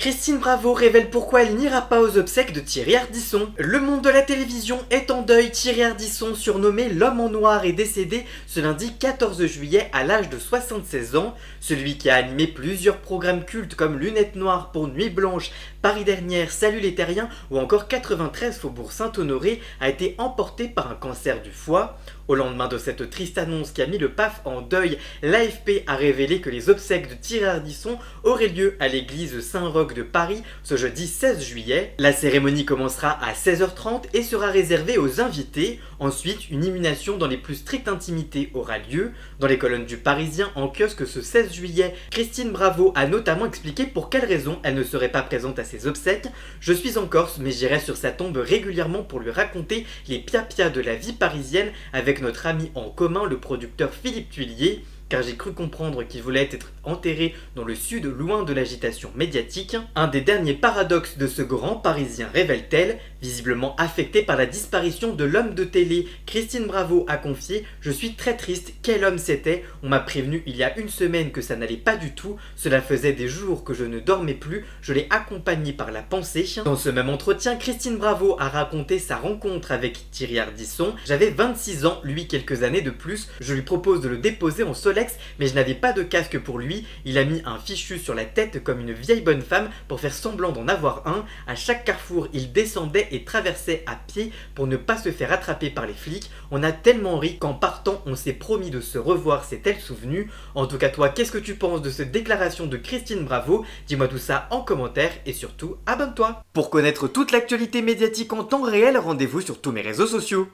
Christine Bravo révèle pourquoi elle n'ira pas aux obsèques de Thierry Ardisson. Le monde de la télévision est en deuil. Thierry Ardisson, surnommé l'homme en noir, est décédé ce lundi 14 juillet à l'âge de 76 ans. Celui qui a animé plusieurs programmes cultes comme Lunettes Noires pour Nuit Blanche, Paris Dernière, Salut les Terriens ou encore 93 Faubourg Saint-Honoré a été emporté par un cancer du foie. Au lendemain de cette triste annonce qui a mis le PAF en deuil, l'AFP a révélé que les obsèques de Thierry Ardisson auraient lieu à l'église Saint-Roch de Paris ce jeudi 16 juillet. La cérémonie commencera à 16h30 et sera réservée aux invités. Ensuite, une inhumation dans les plus strictes intimités aura lieu. Dans les colonnes du Parisien en kiosque ce 16 juillet, Christine Bravo a notamment expliqué pour quelles raisons elle ne serait pas présente à ses obsèques. Je suis en Corse, mais j'irai sur sa tombe régulièrement pour lui raconter les piapias de la vie parisienne avec notre ami en commun, le producteur Philippe Tuillier, car j'ai cru comprendre qu'il voulait être enterré dans le sud, loin de l'agitation médiatique. Un des derniers paradoxes de ce grand Parisien, révèle-t-elle, visiblement affecté par la disparition de l'homme de télé. Christine Bravo a confié « Je suis très triste, quel homme c'était? On m'a prévenu il y a une semaine que ça n'allait pas du tout, cela faisait des jours que je ne dormais plus, je l'ai accompagné par la pensée. » Dans ce même entretien, Christine Bravo a raconté sa rencontre avec Thierry Ardisson. « J'avais 26 ans, lui quelques années de plus, je lui propose de le déposer en Solex, mais je n'avais pas de casque pour lui, il a mis un fichu sur la tête comme une vieille bonne femme pour faire semblant d'en avoir un. À chaque carrefour, il descendait et traversait à pied pour ne pas se faire attraper par les flics. On a tellement ri qu'en partant, on s'est promis de se revoir, s'est-elle souvenue. En tout cas toi, qu'est-ce que tu penses de cette déclaration de Christine Bravo? Dis-moi tout ça en commentaire et surtout, abonne-toi. Pour connaître toute l'actualité médiatique en temps réel, rendez-vous sur tous mes réseaux sociaux.